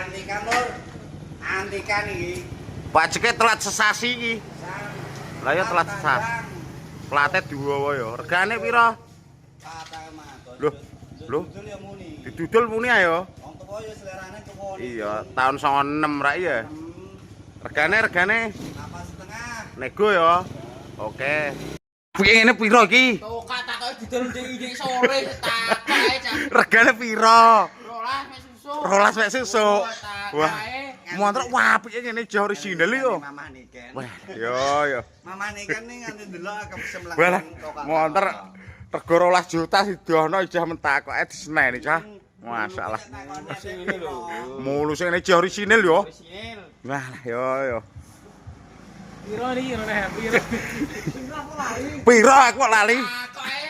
Antikan lur. Antikan iki. Pajeke telat sesasi iki. Lah ya telat sesasi. Plate diwowo ya. Regane pira? Loh, loh. Didudul muni ayo. Wong tuwa ya selerane tuwa. Iya, tahun 96 ra ya. Regane Apa setengah? nego ya. Oke. Piye ngene pira iki? Tokak takoke didol ndek sore tak ae cah. Regane pira? 12 mek susu. 12 mek susu. Wah, montor wah piye ngene jo orisinal iki yo. Mamah niken. Wah, yo yo. Mamah niken ning nganti delok kesemlak. Walah, montor rego 12 juta sidono ijah mentak kok diseneni cah. Masalah. Sing ngene lho. Mulu sing ngene jo orisinal yo. Orisinil. Wah, yo. Piro iki ora piro. Piro aku kok lali? Kok ae.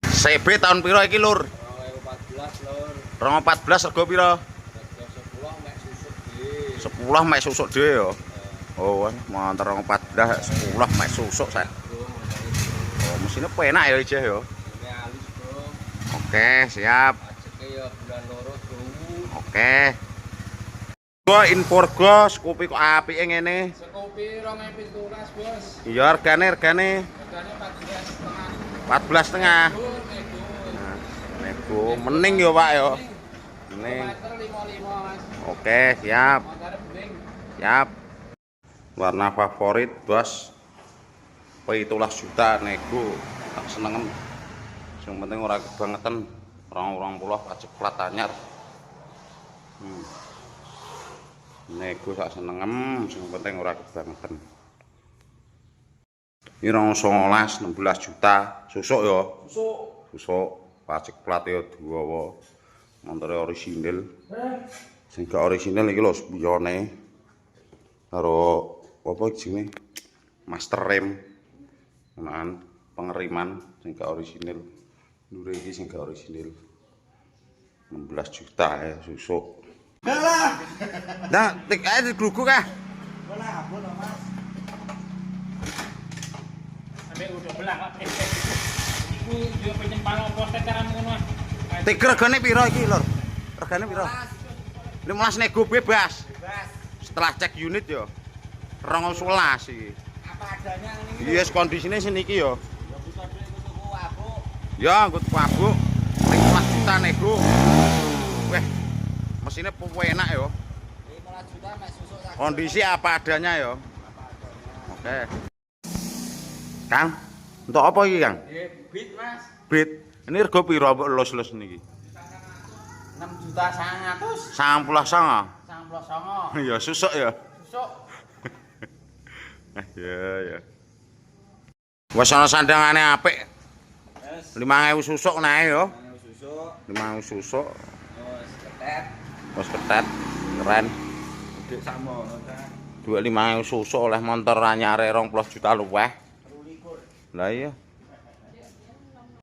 CB tahun piro iki, Lur? 2014 lur. 2014 rego piro? 10 mek susuk di. 10 mek susuk dhewe ya. Oh, montor 2014 10 mek susuk saya. Oh, mesinnya penak ya ijeh ya. Ini halus, Bro. Oke, siap. Pajeke ya bulan loro, Bro. Oke. Gua impor gos, kopi kok apike ngene. Sekopi 2017, Bos. Iya, regane Hargane 14,5. 14,5. Nego. Nego mening yo, Pak yo. Mening. Meter 55, Mas. Oke, siap. Montore bening. Siap. Warna favorit, Bos. 17 juta nego. Tak senengem. Sing penting ora kebangetan. 20 pajak plat anyar. Nego sak senengem, sing penting ora kebangetan. Ini 19 16 juta susuk ya. Susuk pajak plat ya dawa. Montore orisinil. Sing gak orisinil iki lho spiyone. Karo apa jenenge? Master rem. Menahan pengeriman sing gak orisinil. Lure iki sing gak orisinil. 16 juta ya susuk. Lah. Nah, tik ae digluguk ah. Bola, Mas. Sampai udah belang kok. Iku yo penyempal opo cara ngono. Tik regane piro iki, Lur? Regane piro? 15 nego bebas. Setelah cek unit yo. 211 iki. Apa adanya ini. Yes, kondisine seniki yo. Ya bisa tuku abuk. Ya, nggo tuku abuk. 15 juta nego. Weh, mesinnya enak yo. 15 juta mek susuk sak. Kondisi apa adanya yo. Oke. Kang, untuk apa iki, Kang? Beat, Mas. Beat. Ini rego piro mbok los-los niki? 6 juta 100. 99. 99. Ya susuk ya. Susuk. Ya. Wes ana sandangane apik. Yes. 5.000 susuk nae yo. Susuk. 5.000 susuk. Terus ketet. Bos ketet. Keren. Dik sakmo ngono ta. 25.000 susuk oleh motor anyare 20 juta luweh. 23. Lah iya.